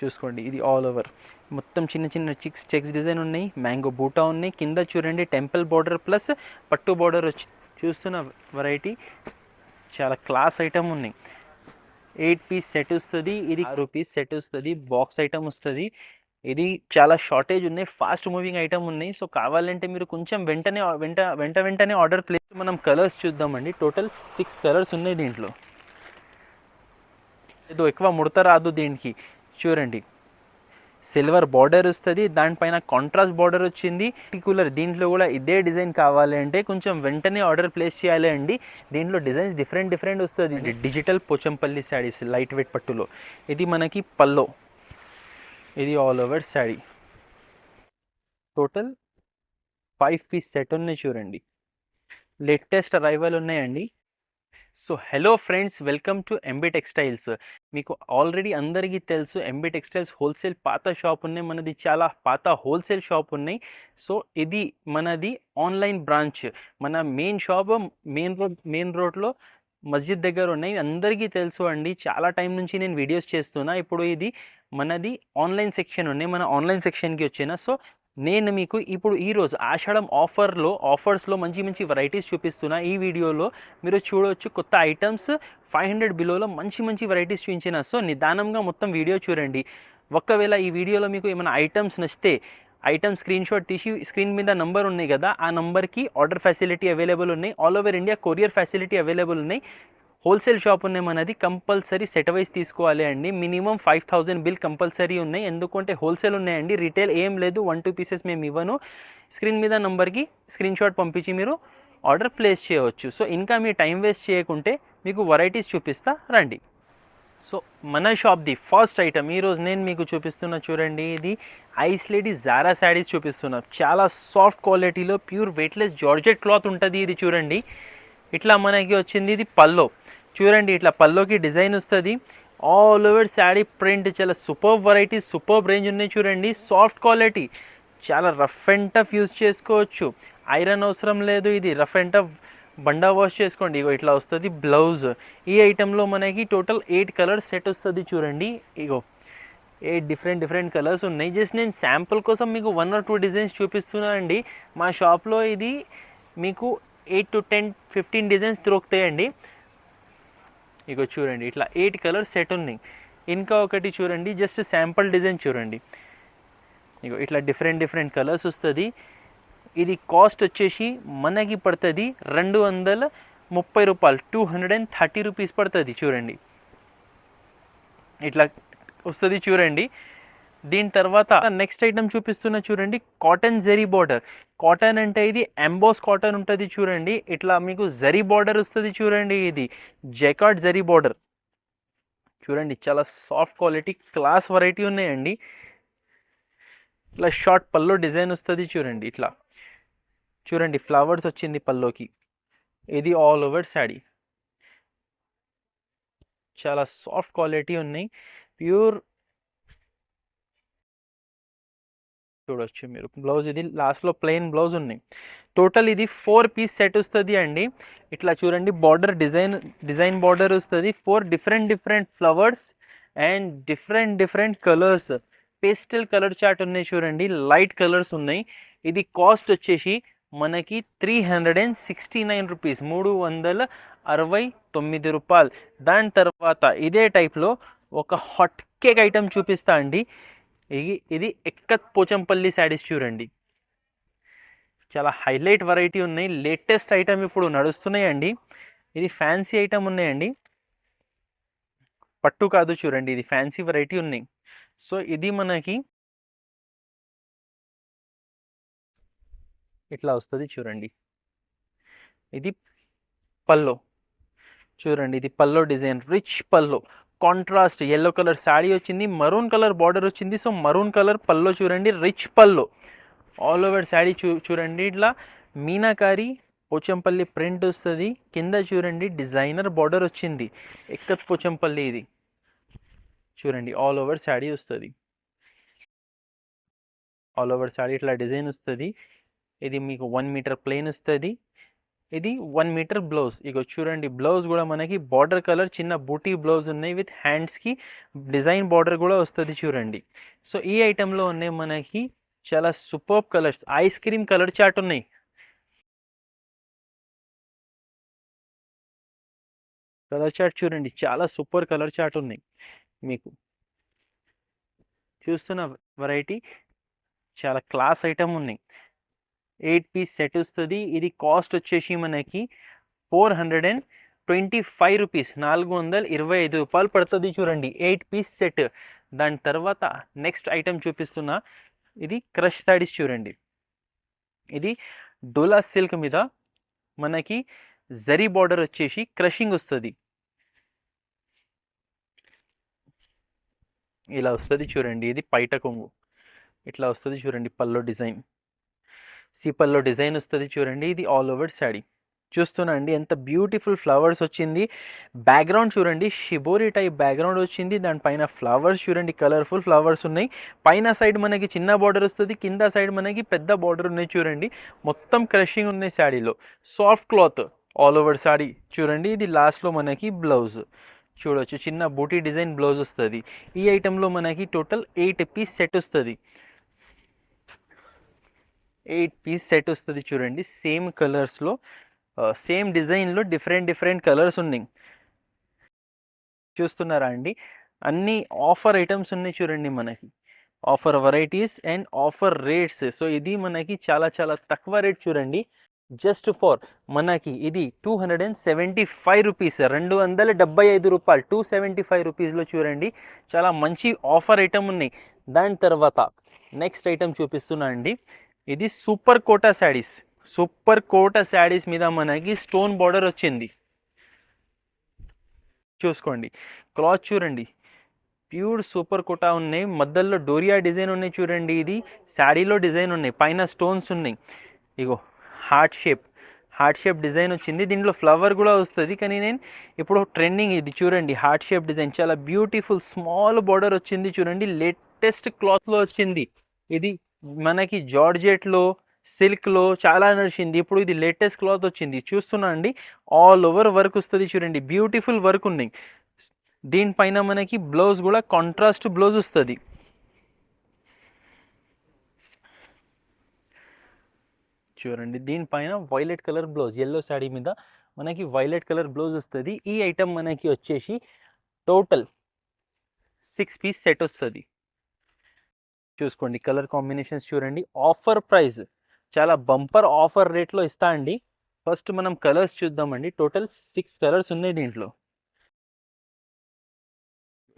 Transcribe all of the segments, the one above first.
చూసుకోండి, ఇది all over మొత్తం చిన్న చిన్న చెక్స్ డిజైన్ ఉన్నాయి, మ్యాంగో బూటా ఉన్నాయి, కింద చూడండి టెంపుల్ బార్డర్ ప్లస్ పట్టు బార్డర్ వచ్చి చూస్తున్న వెరైటీ చాలా క్లాస్ ఐటమ్ ఉన్నాయి. 8 పీస్ సెట్ వస్తుంది, ఇది 6 పీస్ సెట్ వస్తుంది, బాక్స్ ఐటమ్ వస్తుంది. ఇది చాలా షార్టేజ్ ఉన్నాయి, ఫాస్ట్ మూవింగ్ ఐటమ్ ఉన్నాయి. సో కావాలంటే మీరు కొంచెం వెంటనే ఆర్డర్ ప్లేస్. మనం కలర్స్ చూద్దామండి. టోటల్ 6 కలర్స్ ఉన్నాయి దీంట్లో. ఏదో ఎక్కువ ముడత రాదు దీనికి. చూడండి, సిల్వర్ బార్డర్ వస్తుంది, దానిపైన కాంట్రాస్ట్ బార్డర్ వచ్చింది. పర్టికులర్ దీంట్లో కూడా ఇదే డిజైన్ కావాలి అంటే కొంచెం వెంటనే ఆర్డర్ ప్లేస్ చేయాలి అండి. దీంట్లో డిజైన్స్ డిఫరెంట్ వస్తుంది. Digital Pochampalli saris light weight పట్టులో. ఇది మనకి పల్లో, ఇది all over sari. Total 5 piece set ఉన్నాయి చూడండి, లేటెస్ట్ అరైవల్ ఉన్నాయండి. So hello friends, welcome to MB textiles. మీకు ఆల్రెడీ అందరికీ తెలుసు ఎంబీ టెక్స్టైల్స్ హోల్సేల్ పాత షాప్ ఉన్నాయి, మనది చాలా పాత హోల్సేల్ షాప్ ఉన్నాయి. సో ఇది మనది ఆన్లైన్ బ్రాంచ్. మన మెయిన్ షాప్ మెయిన్ రోడ్లో మస్జిద్ దగ్గర ఉన్నాయి, అందరికీ తెలుసు అండి. చాలా టైం నుంచి నేను వీడియోస్ చేస్తున్నా. ఇప్పుడు ఇది మనది ఆన్లైన్ సెక్షన్ ఉన్నాయి, మన ఆన్లైన్ సెక్షన్కి వచ్చిన. సో నేను మీకు ఇప్పుడు ఈరోజు ఆషాఢం ఆఫర్స్లో మంచి వెరైటీస్ చూపిస్తున్నా. ఈ వీడియోలో మీరు చూడవచ్చు కొత్త ఐటమ్స్ 500 బిలోలో మంచి వెరైటీస్ చూపించిన. సో నిదానంగా మొత్తం వీడియో చూడండి. ఒకవేళ ఈ వీడియోలో మీకు ఏమైనా ఐటమ్స్ నచ్చితే ఐటమ్ స్క్రీన్ షాట్ తీసి స్క్రీన్ మీద నంబర్ ఉన్నాయి కదా, ఆ నంబర్కి ఆర్డర్ ఫెసిలిటీ అవైలబుల్ ఉన్నాయి. All over India courier facility available ఉన్నాయి. హోల్సేల్ షాప్ ఉన్నాయి మనది. కంపల్సరీ సెట్ వైజ్ తీసుకోవాలి అండి. మినిమం 5000 బిల్ కంపల్సరీ ఉన్నాయి, ఎందుకంటే హోల్సేల్ ఉన్నాయండి. రీటైల్ ఏం లేదు, 1-2 పీసెస్ మేము ఇవ్వను. స్క్రీన్ మీద నంబర్కి స్క్రీన్ షాట్ పంపించి మీరు ఆర్డర్ ప్లేస్ చేయవచ్చు. సో ఇంకా మీ టైం వేస్ట్ చేయకుంటే మీకు వెరైటీస్ చూపిస్తా రండి. సో మన షాప్ది ఫస్ట్ ఐటమ్ ఈరోజు నేను మీకు చూపిస్తున్నా చూడండి. ఇది ఐస్ లేడీ జారా శారీస్ చూపిస్తున్నా. చాలా సాఫ్ట్ క్వాలిటీలో ప్యూర్ వెయిట్లెస్ జార్జెట్ క్లాత్ ఉంటుంది. ఇది చూడండి, ఇట్లా మనకి వచ్చింది. ఇది పల్లో చూడండి, ఇట్లా పల్లోకి డిజైన్ వస్తుంది. ఆల్ ఓవర్ శారీ ప్రింట్ చాలా సూపర్ వెరైటీ, సూపర్ రేంజ్ ఉన్నాయి చూడండి. సాఫ్ట్ క్వాలిటీ, చాలా రఫ్ అండ్ టఫ్ యూజ్ చేసుకోవచ్చు, ఐరన్ అవసరం లేదు. ఇది rough and tough Banda wash చేసుకోండి. ఇగో ఇట్లా వస్తుంది బ్లౌజ్. ఈ ఐటెంలో మనకి టోటల్ 8 కలర్స్ సెట్ వస్తుంది చూడండి. ఇగో 8 డిఫరెంట్ కలర్స్ ఉన్నాయి. జస్ట్ నేను శాంపుల్ కోసం మీకు 1 or 2 డిజైన్స్ చూపిస్తున్నా అండి. మా షాప్లో ఇది మీకు 8 to 10, 15 డిజైన్స్ దొరుకుతాయండి. ఇగో చూడండి, ఇట్లా 8 కలర్స్ సెట్ ఉన్నాయి. ఇంకా ఒకటి చూడండి, జస్ట్ శాంపుల్ డిజైన్ చూడండి. ఇగో ఇట్లా డిఫరెంట్ కలర్స్ వస్తుంది. ఇది కాస్ట్ వచ్చేసి మనకి పడుతుంది 230 రూపాయలు, 230 రూపీస్ పడుతుంది చూడండి. ఇట్లా వస్తుంది చూడండి. దీని తర్వాత నెక్స్ట్ ఐటమ్ చూపిస్తున్నా చూడండి, కాటన్ జరీ బార్డర్. కాటన్ అంటే ఇది ఎంబోస్ కాటన్ ఉంటుంది చూడండి. ఇట్లా మీకు జరీ బార్డర్ వస్తుంది చూడండి. ఇది జెకార్డ్ జరీ బార్డర్ చూడండి, చాలా సాఫ్ట్ క్వాలిటీ క్లాస్ వెరైటీ ఉన్నాయండి. ఇట్లా షార్ట్ పల్లో డిజైన్ వస్తుంది చూడండి. ఇట్లా చూడండి, ఫ్లవర్స్ వచ్చింది పల్లోకి. ఇది ఆల్ ఓవర్ శారీ, చాలా సాఫ్ట్ క్వాలిటీ ఉన్నాయి, ప్యూర్. చూడొచ్చు మీరు బ్లౌజ్, ఇది లాస్ట్లో ప్లెయిన్ బ్లౌజ్ ఉన్నాయి. టోటల్ ఇది 4 పీస్ సెట్ వస్తుంది అండి. ఇట్లా చూడండి, బార్డర్ డిజైన్ బార్డర్ వస్తుంది. 4 different flowers and different colours. Pastel colour chart ఉన్నాయి చూడండి, లైట్ కలర్స్ ఉన్నాయి. ఇది కాస్ట్ వచ్చేసి మనకి 369 రూపీస్, 369 రూపాయలు. దాని తర్వాత ఇదే టైప్లో ఒక హాట్ కేక్ ఐటమ్ చూపిస్తా అండి. ఇది ఎక్కత్ పోచంపల్లి శారీస్ చూడండి, చాలా హైలైట్ వెరైటీ ఉన్నాయి. లేటెస్ట్ ఐటమ్ ఇప్పుడు నడుస్తున్నాయండి. ఇది ఫ్యాన్సీ ఐటమ్ ఉన్నాయండి, పట్టు కాదు చూడండి, ఇది ఫ్యాన్సీ వెరైటీ ఉన్నాయి. సో ఇది మనకి ఇట్లా వస్తుంది చూడండి. ఇది పల్లో చూడండి, ఇది పల్లో డిజైన్, రిచ్ పల్లో, కాంట్రాస్ట్ ఎల్లో కలర్ శారీ వచ్చింది, మరూన్ కలర్ బార్డర్ వచ్చింది. సో మరూన్ కలర్ పల్లో చూడండి, రిచ్ పల్లో. ఆల్ ఓవర్ శారీ చూడండి, ఇట్లా మీనాకారి పోచంపల్లి ప్రింట్ వస్తుంది. కింద చూడండి డిజైనర్ బార్డర్ వచ్చింది, ఎక్కత్ పోచంపల్లి. ఇది చూడండి, ఆల్ ఓవర్ శారీ వస్తుంది. ఆల్ ఓవర్ శారీ ఇట్లా డిజైన్ వస్తుంది. ఇది మీకు 1 మీటర్ ప్లెయిన్ వస్తుంది. ఇది 1 మీటర్ బ్లౌజ్. ఇగో చూడండి బ్లౌజ్ కూడా మనకి బార్డర్ కలర్ చిన్న బూటీ బ్లౌజ్ ఉన్నాయి విత్ హ్యాండ్స్కి డిజైన్ బార్డర్ కూడా వస్తుంది చూడండి. సో ఈ ఐటెంలో ఉన్నాయి మనకి చాలా superb colours, ice cream colour chart ఉన్నాయి. కలర్ చార్ట్ చూడండి, చాలా సూపర్ కలర్ చార్ట్ ఉన్నాయి. మీకు చూస్తున్న వెరైటీ చాలా క్లాస్ ఐటమ్ ఉన్నాయి. 8 పీస్ సెట్ వస్తుంది. ఇది కాస్ట్ వచ్చేసి మనకి 425 రూపీస్, 425 రూపాయలు పడుతుంది చూడండి 8 పీస్ సెట్. దాని తర్వాత నెక్స్ట్ ఐటమ్ చూపిస్తున్నా, ఇది క్రష్ శారీస్ చూడండి. ఇది డోలా సిల్క్ మీద మనకి జరీ బార్డర్ వచ్చేసి క్రషింగ్ వస్తుంది. ఇలా వస్తుంది చూడండి. ఇది పైట కొంగు ఇట్లా వస్తుంది చూడండి. పల్లో డిజైన్, పల్లో డిజైన్ వస్తుంది చూడండి. ఇది ఆల్ ఓవర్ శారీ చూస్తున్నా అండి, ఎంత బ్యూటిఫుల్ ఫ్లవర్స్ వచ్చింది. బ్యాక్గ్రౌండ్ చూడండి, షిబోరి టైప్ బ్యాక్గ్రౌండ్ వచ్చింది. దానిపైన ఫ్లవర్స్ చూడండి, కలర్ఫుల్ ఫ్లవర్స్ ఉన్నాయి. పైన సైడ్ మనకి చిన్న బార్డర్ వస్తుంది, కింద సైడ్ మనకి పెద్ద బార్డర్ ఉన్నాయి చూడండి. మొత్తం క్రషింగ్ ఉన్నాయి శారీలో. Soft cloth all over sari చూడండి. ఇది లాస్ట్లో మనకి బ్లౌజ్ చూడొచ్చు, చిన్న బూటీ డిజైన్ బ్లౌజ్ వస్తుంది. ఈ ఐటెంలో మనకి టోటల్ 8 పీస్ సెట్ వస్తుంది. 8 పీస్ సెట్ వస్తుంది చూడండి. సేమ్ కలర్స్లో సేమ్ డిజైన్లో డిఫరెంట్ కలర్స్ ఉన్నాయి. చూస్తున్నారా అండి, అన్ని ఆఫర్ ఐటమ్స్ ఉన్నాయి చూడండి. మనకి offer varieties and offer rates. So ఇది మనకి చాలా తక్కువ రేట్ చూడండి. జస్ట్ ఫర్ మనకి ఇది 275 రూపీస్, 275 రూపాయలు, 275 రూపీస్లో చూడండి. చాలా మంచి ఆఫర్ ఐటమ్ ఉన్నాయి. దాని తర్వాత నెక్స్ట్ ఐటమ్ చూపిస్తున్నా అండి. ఇది సూపర్ కోటా శారీస్. సూపర్ కోటా శారీస్ మీద మనకి స్టోన్ బార్డర్ వచ్చింది చూసుకోండి. క్లాత్ చూడండి, ప్యూర్ సూపర్ కోటా ఉన్నాయి. మధ్యలో డోరియా డిజైన్ ఉన్నాయి చూడండి. ఇది శారీలో డిజైన్ ఉన్నాయి, పైన స్టోన్స్ ఉన్నాయి. ఇగో హార్ట్ షేప్ డిజైన్ వచ్చింది. దీంట్లో ఫ్లవర్ కూడా వస్తుంది, కానీ నేను ఇప్పుడు ట్రెండింగ్ ఇది చూడండి. హార్ట్ షేప్ డిజైన్ చాలా బ్యూటిఫుల్ స్మాల్ బార్డర్ వచ్చింది చూడండి. లేటెస్ట్ క్లాత్లో వచ్చింది. ఇది మనకి జార్జెట్లో, సిల్క్లో చాలా నడిచింది. ఇప్పుడు ఇది లేటెస్ట్ క్లాత్ వచ్చింది చూస్తున్నా అండి. ఆల్ ఓవర్ వర్క్ వస్తుంది చూడండి, బ్యూటిఫుల్ వర్క్ ఉన్నాయి. దీనిపైన మనకి బ్లౌజ్ కూడా కాంట్రాస్ట్ బ్లౌజ్ వస్తుంది. చూడండి, దీనిపైన violet colour blouse, yellow sari మీద మనకి వైలెట్ కలర్ బ్లౌజ్ వస్తుంది. ఈ ఐటమ్ మనకి వచ్చేసి టోటల్ 6 పీస్ సెట్ వస్తుంది. చూసుకోండి కలర్ కాంబినేషన్స్ చూడండి. ఆఫర్ ప్రైస్, చాలా బంపర్ ఆఫర్ రేట్లో ఇస్తా అండి. ఫస్ట్ మనం కలర్స్ చూద్దామండి. టోటల్ 6 కలర్స్ ఉన్నాయి దీంట్లో.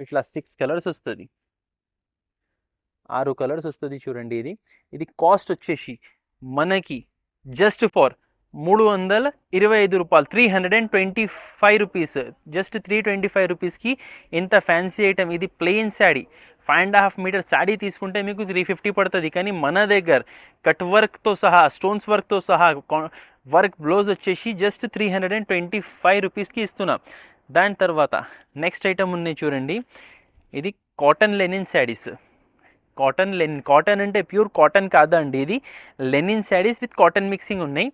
ఇట్లా 6 కలర్స్ వస్తుంది, 6 కలర్స్ వస్తుంది చూడండి. ఇది కాస్ట్ వచ్చేసి మనకి జస్ట్ ఫర్ 325 రూపాయలు, 325 రూపీస్, జస్ట్ 325 రూపీస్కి ఇంత ఫ్యాన్సీ ఐటమ్. ఇది ప్లెయిన్ శారీ, 5.5 మీటర్ శారీ తీసుకుంటే మీకు 350 పడుతుంది. కానీ మన దగ్గర కట్ వర్క్తో సహా, స్టోన్స్ వర్క్తో సహా వర్క్ బ్లౌజ్ వచ్చేసి జస్ట్ 325 రూపీస్కి ఇస్తున్నాం. దాని తర్వాత నెక్స్ట్ ఐటమ్ ఉన్నాయి చూడండి. ఇది కాటన్ లెనిన్ శారీస్. కాటన్ అంటే ప్యూర్ కాటన్ కాదండి, ఇది linen saris with cotton mixing ఉన్నాయి.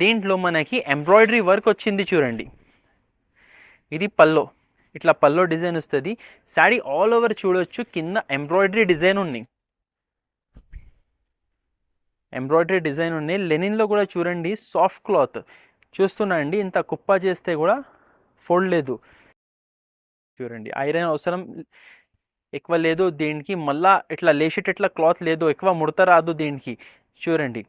దీంట్లో మనకి ఎంబ్రాయిడరీ వర్క్ వచ్చింది చూడండి. ఇది పల్లో, ఇట్లా పల్లో డిజైన్ వస్తుంది. శారీ ఆల్ ఓవర్ చూడొచ్చు, కింద ఎంబ్రాయిడరీ డిజైన్ ఉన్నాయి. లెనిన్లో కూడా చూడండి, సాఫ్ట్ క్లాత్ చూస్తున్నా అండి. ఇంత కుప్ప చేస్తే కూడా ఫోల్డ్ లేదు చూడండి. ఐరన్ అవసరం ఎక్కువ లేదు దీనికి. మళ్ళా ఇట్లా లేచేటట్లా క్లాత్ లేదు, ఎక్కువ ముడత రాదు దీనికి. చూడండి,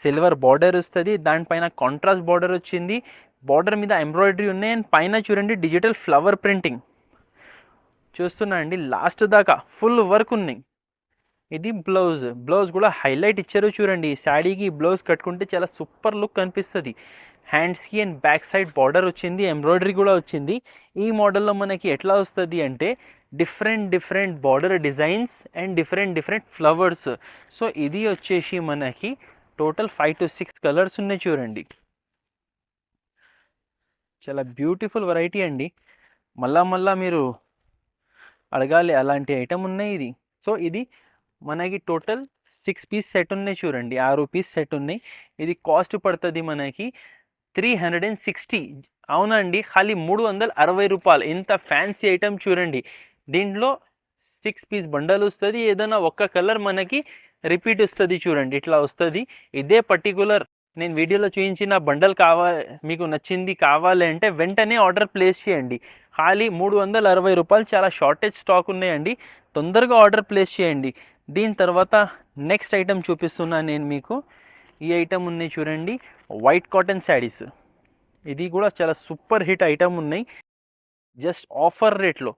సిల్వర్ బార్డర్ వస్తుంది, దానిపైన కాంట్రాస్ట్ బార్డర్ వచ్చింది. బార్డర్ మీద ఎంబ్రాయిడరీ ఉన్నాయి అండ్ పైన చూడండి డిజిటల్ ఫ్లవర్ ప్రింటింగ్ చూస్తున్నా అండి. లాస్ట్ దాకా ఫుల్ వర్క్ ఉన్నాయి. ఇది బ్లౌజ్ కూడా హైలైట్ ఇచ్చారు చూడండి. ఈ శారీకి బ్లౌజ్ కట్టుకుంటే చాలా సూపర్ లుక్ కనిపిస్తుంది. హ్యాండ్స్కి అండ్ బ్యాక్ సైడ్ బార్డర్ వచ్చింది, ఎంబ్రాయిడరీ కూడా వచ్చింది. ఈ మోడల్లో మనకి ఎట్లా వస్తుంది అంటే different border designs and different flowers. So ఇది వచ్చేసి మనకి టోటల్ 5 to 6 కలర్స్ ఉన్నాయి చూడండి. చాలా బ్యూటిఫుల్ వెరైటీ అండి. మళ్ళా మీరు అడగాలి అలాంటి ఐటమ్ ఉన్నాయి ఇది. సో ఇది మనకి టోటల్ 6 పీస్ సెట్ ఉన్నాయి చూడండి, 6 పీస్ సెట్ ఉన్నాయి. ఇది కాస్ట్ పడుతుంది మనకి 360. అవునండి, ఖాళీ 360 రూపాయలు. ఇంత ఫ్యాన్సీ ఐటమ్ చూడండి. దీంట్లో 6 పీస్ బండల్ వస్తుంది. ఏదైనా ఒక్క కలర్ మనకి రిపీట్ వస్తుంది చూడండి, ఇట్లా వస్తుంది. ఇదే పర్టికులర్ నేను వీడియోలో చూపించిన బండల్ మీకు నచ్చింది కావాలి అంటే వెంటనే ఆర్డర్ ప్లేస్ చేయండి. ఖాళీ 360 రూపాయలు. చాలా షార్టేజ్ స్టాక్ ఉన్నాయండి, తొందరగా ఆర్డర్ ప్లేస్ చేయండి. దీని తర్వాత నెక్స్ట్ ఐటమ్ చూపిస్తున్నాను నేను మీకు. ఈ ఐటమ్ ఉన్నాయి చూడండి, వైట్ కాటన్ శారీస్. ఇది కూడా చాలా సూపర్ హిట్ ఐటమ్ ఉన్నాయి. జస్ట్ ఆఫర్ రేట్లో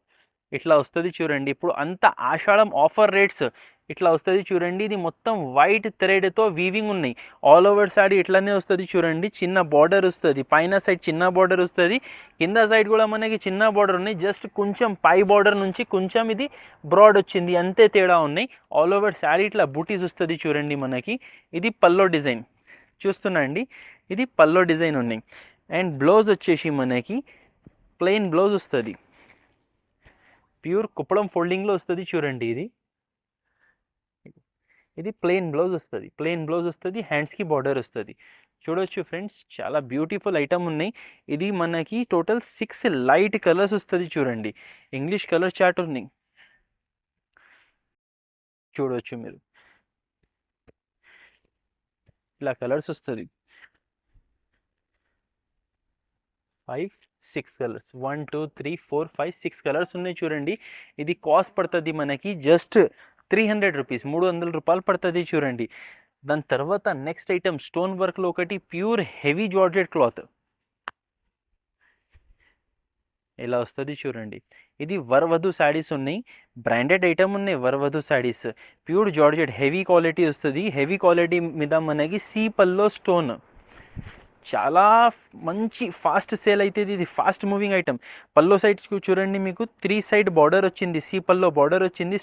ఇట్లా వస్తుంది చూడండి. ఇప్పుడు అంత ఆషాఢం ఆఫర్ రేట్స్ ఇట్లా వస్తుంది చూడండి. ఇది మొత్తం వైట్ థ్రెడ్తో వీవింగ్ ఉన్నాయి. ఆల్ ఓవర్ సారీ ఇట్లానే వస్తుంది చూడండి. చిన్న బార్డర్ వస్తుంది, పైన సైడ్ చిన్న బార్డర్ వస్తుంది, కింద సైడ్ కూడా మనకి చిన్న బార్డర్ ఉన్నాయి. జస్ట్ కొంచెం పై బార్డర్ నుంచి కొంచెం ఇది బ్రాడ్ వచ్చింది, అంతే తేడా ఉన్నాయి. ఆల్ ఓవర్ శారీ ఇట్లా బూటీస్ వస్తుంది చూడండి మనకి. ఇది పల్లో డిజైన్ చూస్తున్నా అండి, ఇది పల్లో డిజైన్ ఉన్నాయి. అండ్ బ్లౌజ్ వచ్చేసి మనకి ప్లెయిన్ బ్లౌజ్ వస్తుంది, ప్యూర్ కుప్పడం ఫోల్డింగ్లో వస్తుంది చూడండి. ఇది ప్లెయిన్ బ్లౌజ్ వస్తుంది, ప్లెయిన్ బ్లౌజ్ వస్తుంది, హ్యాండ్స్కి బార్డర్ వస్తుంది. చూడొచ్చు ఫ్రెండ్స్, చాలా బ్యూటిఫుల్ ఐటమ్ ఉన్నాయి. ఇది మనకి టోటల్ 6 లైట్ కలర్స్ వస్తుంది చూడండి. ఇంగ్లీష్ కలర్ చార్ట్ ఉన్నాయి, చూడొచ్చు మీరు. ఇలా కలర్స్ వస్తుంది, 5-6 కలర్స్, 1 2 3 4 5 6 కలర్స్ ఉన్నాయి చూడండి. ఇది కాస్ట్ పడుతుంది మనకి జస్ట్ 300 రూపీస్, 300 రూపాయలు పడుతుంది చూడండి. దాని తర్వాత నెక్స్ట్ ఐటమ్ స్టోన్ వర్క్లో ఒకటి ప్యూర్ హెవీ జార్జెట్ క్లాత్ ఇలా వస్తుంది చూడండి. ఇది వరవధు శారీస్ ఉన్నాయి, బ్రాండెడ్ ఐటమ్ ఉన్నాయి. వరవధు saris pure georgette heavy quality వస్తుంది. హెవీ క్వాలిటీ మీద మనకి సీ పల్లో స్టోన్, చాలా మంచి ఫాస్ట్ సేల్ అవుతుంది. ఇది ఫాస్ట్ మూవింగ్ ఐటమ్. పల్లో సైడ్ చూడండి, మీకు 3 సైడ్ బార్డర్ వచ్చింది, సీ పల్లో బార్డర్ వచ్చింది.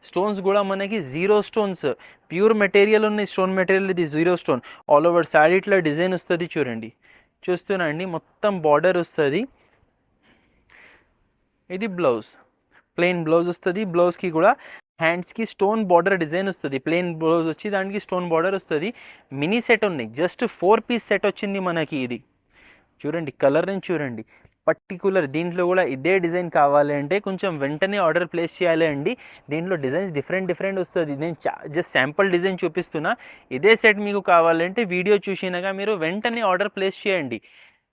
స్టోన్స్ కూడా మనకి జీరో స్టోన్స్, ప్యూర్ మెటీరియల్ ఉన్నాయి. స్టోన్ మెటీరియల్ ఇది zero stone. All over sari ఇట్లా డిజైన్ వస్తుంది చూడండి. చూస్తున్నా అండి, మొత్తం బార్డర్ వస్తుంది. ఇది బ్లౌజ్, ప్లెయిన్ బ్లౌజ్ వస్తుంది. బ్లౌజ్కి కూడా హ్యాండ్స్కి స్టోన్ బార్డర్ డిజైన్ వస్తుంది. ప్లెయిన్ బ్లౌజ్ వచ్చి దానికి స్టోన్ బార్డర్ వస్తుంది. మినీ సెట్ ఉన్నాయి, జస్ట్ 4 పీస్ సెట్ వచ్చింది మనకి. ఇది చూడండి, కలర్ని చూడండి. పర్టికులర్ దీంట్లో కూడా ఇదే డిజైన్ కావాలి అంటే కొంచెం వెంటనే ఆర్డర్ ప్లేస్ చేయాలి అండి. దీంట్లో డిజైన్స్ డిఫరెంట్ వస్తుంది. నేను జస్ట్ శాంపుల్ డిజైన్ చూపిస్తున్నా. ఇదే సెట్ మీకు కావాలంటే వీడియో చూసినాక మీరు వెంటనే ఆర్డర్ ప్లేస్ చేయండి.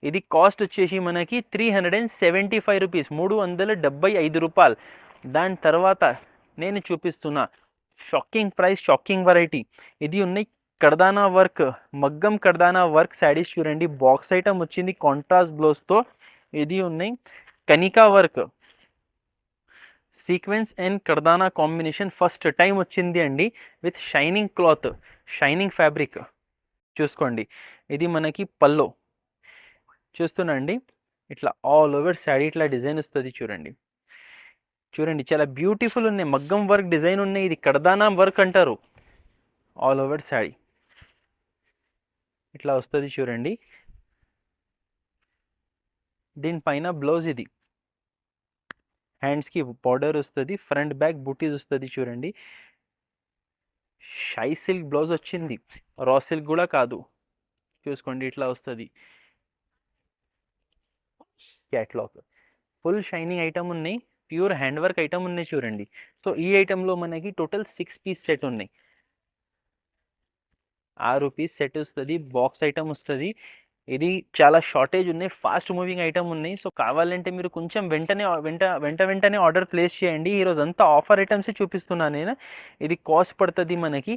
ఇది కాస్ట్ వచ్చేసి మనకి 375 రూపీస్, 375 రూపాయలు. దాని తర్వాత నేను చూపిస్తున్నా షాకింగ్ ప్రైస్, షాకింగ్ వెరైటీ. ఇది ఉన్నాయి కర్దానా వర్క్, మగ్గం కర్దానా వర్క్ శారీస్ చూడండి. బాక్స్ ఐటమ్ వచ్చింది కాంట్రాస్ట్ బ్లౌజ్తో. ఇది ఉన్నాయి కనికా వర్క్, సీక్వెన్స్ అండ్ కర్దానా కాంబినేషన్ ఫస్ట్ టైం వచ్చింది అండి. With shining cloth, shining fabric చూసుకోండి. ఇది మనకి పల్లో చూస్తున్నా అండి. ఇట్లా ఆల్ ఓవర్ శారీ ఇట్లా డిజైన్ వస్తుంది చూడండి. చాలా బ్యూటిఫుల్ ఉన్నాయి, మగ్గం వర్క్ డిజైన్ ఉన్నాయి. ఇది కర్దానా వర్క్ అంటారు. ఆల్ ఓవర్ శారీ ఇట్లా వస్తుంది చూడండి. దీనిపైన బ్లౌజ్, ఇది హ్యాండ్స్కి బార్డర్ వస్తుంది, ఫ్రంట్ బ్యాక్ బూటీస్ వస్తుంది చూడండి. షై సిల్క్ బ్లౌజ్ వచ్చింది, రా సిల్క్ కూడా కాదు. చూసుకోండి, ఇట్లా వస్తుంది. క్యాట్లాగ్ ఫుల్ షైనింగ్ ఐటమ్ ఉన్నాయి, ప్యూర్ హ్యాండ్ వర్క్ ఐటమ్ ఉన్నాయి చూడండి. సో ఈ ఐటెంలో మనకి టోటల్ 6 పీస్ సెట్ ఉన్నాయి. 6 పీస్ సెట్ వస్తుంది, బాక్స్ ఐటమ్ వస్తుంది. ఇది చాలా షార్టేజ్ ఉన్నాయి, ఫాస్ట్ మూవింగ్ ఐటమ్ ఉన్నాయి. సో కావాలంటే మీరు కొంచెం వెంటనే ఆర్డర్ ప్లేస్ చేయండి. ఈరోజు అంతా ఆఫర్ ఐటమ్సే చూపిస్తున్నాను నేను. ఇది కాస్ట్ పడుతుంది మనకి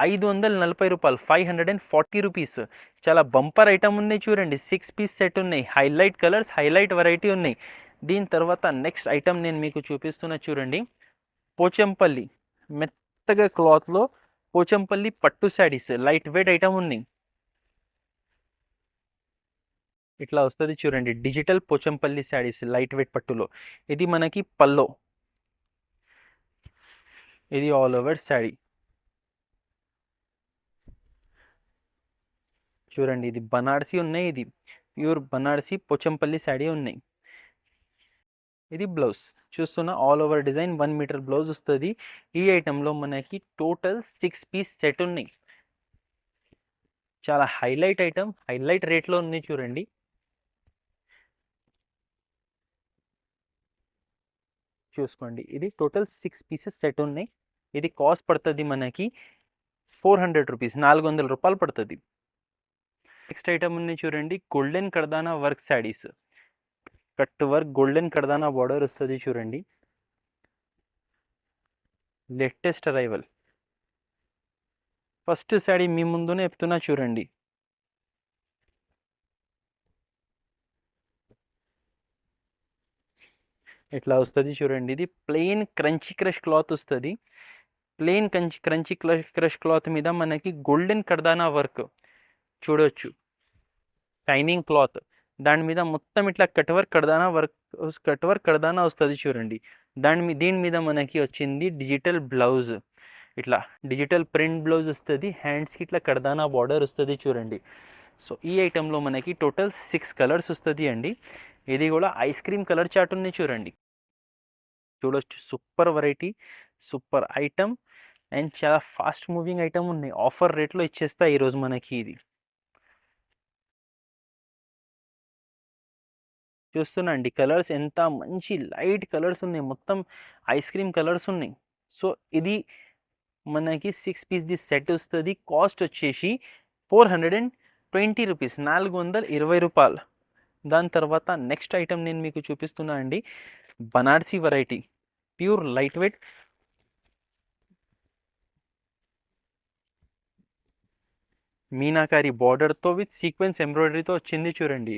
540 రూపాయలు, 540 రూపీస్. చాలా బంపర్ ఐటమ్ ఉన్నాయి చూడండి. 6 పీస్ సెట్ ఉన్నాయి, హైలైట్ కలర్స్, హైలైట్ వెరైటీ ఉన్నాయి. దీని తర్వాత నెక్స్ట్ ఐటమ్ నేను మీకు చూపిస్తున్నా చూడండి. పోచంపల్లి మెత్తగా క్లాత్లో పోచంపల్లి పట్టు శారీస్, లైట్ వెయిట్ ఐటమ్ ఉన్నాయి. ఇట్లా వస్తుంది చూడండి, digital Pochampalli saris light weight పట్టులో. ఇది మనకి పల్లో, ఇది ఆల్ ఓవర్ శారీ చూడండి. ఇది బనారసి ఉన్నాయి, ఇది ప్యూర్ బనారసి పోచంపల్లి శారీ ఉన్నాయి. ఇది బ్లౌజ్ చూస్తున్నా, all over design 1 meter blouse వస్తుంది. ఈ ఐటెంలో మనకి టోటల్ 6 పీస్ సెట్ ఉన్నాయి. చాలా హైలైట్ ఐటమ్, హైలైట్ రేట్లో ఉన్నాయి చూడండి. చూసుకోండి, ఇది టోటల్ 6 పీసెస్ సెట్ ఉన్నాయి. ఇది కాస్ట్ పడుతుంది మనకి 400 రూపీస్, 400 రూపాయలు పడుతుంది. నెక్స్ట్ ఐటమ్ ఉన్నాయి చూడండి, గోల్డెన్ కర్దానా work saris. Cut work golden కర్దానా బార్డర్ వస్తుంది చూడండి. Latest arrival. ఫస్ట్ శారీ మీ ముందునే చెప్తున్నా చూడండి. ఇట్లా వస్తుంది చూడండి. ఇది ప్లెయిన్ క్రంచీ క్రష్ క్లాత్ వస్తుంది. ప్లెయిన్ క్రంచీ క్రష్ క్లాత్ మీద మనకి గోల్డెన్ కర్దానా వర్క్ చూడవచ్చు. షైనింగ్ క్లాత్, దాని మీద మొత్తం ఇట్లా కట్ వర్క్ కర్దానా వస్తుంది చూడండి. దీని మీద మనకి వచ్చింది డిజిటల్ బ్లౌజ్. ఇట్లా డిజిటల్ ప్రింట్ బ్లౌజ్ వస్తుంది. హ్యాండ్స్కి ఇట్లా కర్దానా బార్డర్ వస్తుంది చూడండి. సో ఈ ఐటెంలో మనకి టోటల్ 6 కలర్స్ వస్తుంది అండి. ఇది కూడా ఐస్ క్రీమ్ కలర్ చార్ట్ ఉన్నాయి చూడండి. చూడొచ్చు, super variety, super item and చాలా ఫాస్ట్ మూవింగ్ ఐటమ్ ఉన్నాయి. ఆఫర్ రేట్లో ఇచ్చేస్తా ఈరోజు మనకి. ఇది చూస్తున్నా అండి, కలర్స్ ఎంత మంచి లైట్ కలర్స్ ఉన్నాయి, మొత్తం ఐస్ క్రీమ్ కలర్స్ ఉన్నాయి. సో ఇది మనకి 6 పీస్ది సెట్ వస్తుంది. కాస్ట్ వచ్చేసి 420 రూపీస్, 420 రూపాయలు. దాని తర్వాత నెక్స్ట్ ఐటమ్ నేను మీకు చూపిస్తున్నా అండి, Banarasi variety, pure light weight మీనాకారి బార్డర్తో విత్ సీక్వెన్స్ ఎంబ్రాయిడరీతో వచ్చింది చూడండి.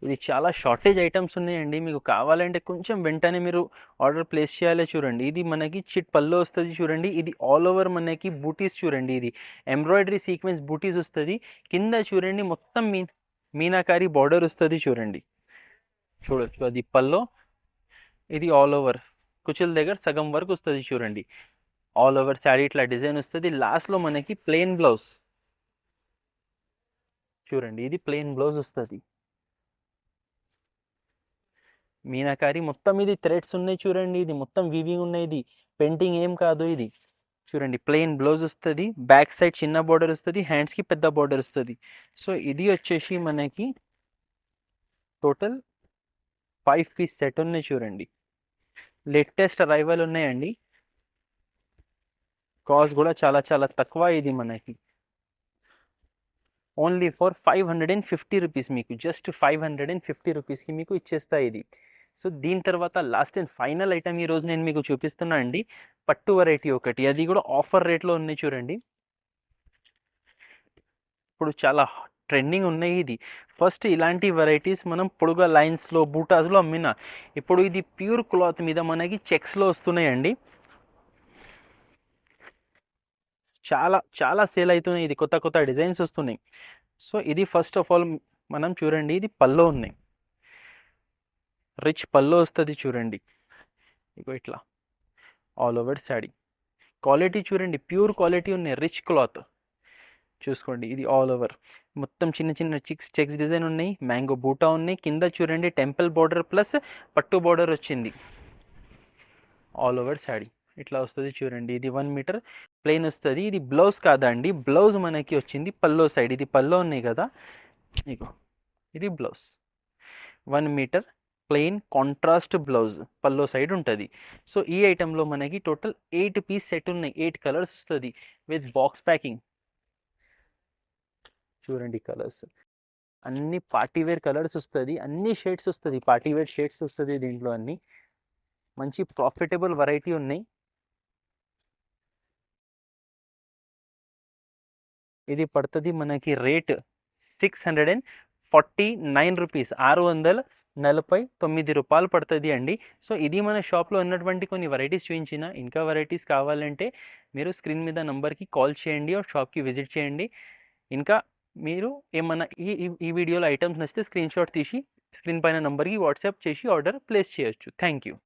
ఇది చాలా షార్టేజ్ ఐటమ్స్ ఉన్నాయండి. మీకు కావాలంటే కొంచెం వెంటనే మీరు ఆర్డర్ ప్లేస్ చేయాలి. చూడండి, ఇది మనకి చిట్ పళ్ళు వస్తుంది చూడండి. ఇది ఆల్ ఓవర్ మనకి బూటీస్ చూడండి. ఇది ఎంబ్రాయిడరీ సీక్వెన్స్ బూటీస్ వస్తుంది. కింద చూడండి మొత్తం మీనాకారి బార్డర్ వస్తుంది చూడండి. చూడొచ్చు, అది పల్లో, ఇది ఆల్ ఓవర్ కుచుల దగ్గర సగం వరకు వస్తుంది చూడండి. ఆల్ ఓవర్ శారీ ఇట్లా డిజైన్ వస్తుంది. లాస్ట్లో మనకి ప్లెయిన్ బ్లౌజ్ చూడండి. ఇది ప్లెయిన్ బ్లౌజ్ వస్తుంది. మీనాకారి మొత్తం ఇది థ్రెడ్స్ ఉన్నాయి చూడండి. ఇది మొత్తం వీవింగ్ ఉన్నాయి. ఇది పెయింటింగ్ ఏం కాదు. ఇది చూడండి, ప్లెయిన్ బ్లౌజ్ వస్తుంది. బ్యాక్ సైడ్ చిన్న బార్డర్ వస్తుంది, హ్యాండ్స్కి పెద్ద బార్డర్ వస్తుంది. సో ఇది వచ్చేసి మనకి టోటల్ 5 పీస్ సెట్ ఉన్నాయి చూడండి. లేటెస్ట్ అరైవల్ ఉన్నాయండి. కాస్ట్ కూడా చాలా చాలా తక్కువ. ఇది మనకి ఓన్లీ ఫర్ 550 రూపీస్, మీకు జస్ట్ 550 రూపీస్కి మీకు ఇచ్చేస్తా ఇది. సో దీని తర్వాత లాస్ట్ అండ్ ఫైనల్ ఐటమ్ ఈరోజు నేను మీకు చూపిస్తున్నా అండి, పట్టు వెరైటీ ఒకటి. అది కూడా ఆఫర్ రేట్లో ఉన్నాయి చూడండి. ఇప్పుడు చాలా ట్రెండింగ్ ఉన్నాయి. ఇది ఫస్ట్ ఇలాంటి వెరైటీస్ మనం పొడుగా లైన్స్లో బూటాస్లో అమ్మిన, ఇప్పుడు ఇది ప్యూర్ క్లాత్ మీద మనకి చెక్స్లో వస్తున్నాయండి. చాలా చాలా సేల్ అవుతున్నాయి. ఇది కొత్త కొత్త డిజైన్స్ వస్తున్నాయి. సో ఇది ఫస్ట్ ఆఫ్ ఆల్ మనం చూడండి, ఇది పల్లో ఉన్నాయి. రిచ్ పల్లో వస్తుంది చూడండి. ఇగో ఇట్లా ఆల్ ఓవర్ శారీ. క్వాలిటీ చూడండి, ప్యూర్ క్వాలిటీ ఉన్నాయి. రిచ్ క్లాత్ చూసుకోండి. ఇది ఆల్ ఓవర్ మొత్తం చిన్న చిన్న చెక్స్ డిజైన్ ఉన్నాయి. మ్యాంగో బూటా ఉన్నాయి. కింద చూడండి టెంపుల్ బార్డర్ ప్లస్ పట్టు బార్డర్ వచ్చింది. ఆల్ ఓవర్ శారీ ఇట్లా వస్తుంది చూడండి. ఇది 1 మీటర్ ప్లెయిన్ వస్తుంది. ఇది బ్లౌజ్ కాదండి, బ్లౌజ్ మనకి వచ్చింది పల్లో సైడ్. ఇది పల్లో ఉన్నాయి కదా, ఇగో ఇది blouse. 1 metre plain contrast blouse pallu side ఉంటుంది. సో ఈ ఐటెంలో మనకి టోటల్ 8 పీస్ సెట్ ఉన్నాయి. 8 కలర్స్ వస్తుంది విత్ బాక్స్ ప్యాకింగ్. చూడండి కలర్స్ అన్ని పార్టీవేర్ కలర్స్ వస్తుంది. అన్ని షేడ్స్ వస్తుంది, పార్టీవేర్ షేడ్స్ వస్తుంది దీంట్లో. అన్ని మంచి ప్రాఫిటబుల్ వెరైటీ ఉన్నాయి. ఇది పడుతుంది మనకి రేట్ 649 రూపీస్, 649 రూపాయలు పడుతుంది అండి. సో ఇది మన షాప్లో ఉన్నటువంటి కొన్ని వెరైటీస్ చూపించిన. ఇంకా వెరైటీస్ కావాలంటే మీరు స్క్రీన్ మీద నంబర్కి కాల్ చేయండి, షాప్కి విజిట్ చేయండి. ఇంకా మీరు ఏమన్నా ఈ వీడియోలో ఐటమ్స్ నచ్చితే స్క్రీన్ షాట్ తీసి స్క్రీన్ పైన నంబర్కి వాట్సాప్ చేసి ఆర్డర్ ప్లేస్ చేయొచ్చు. Thank you.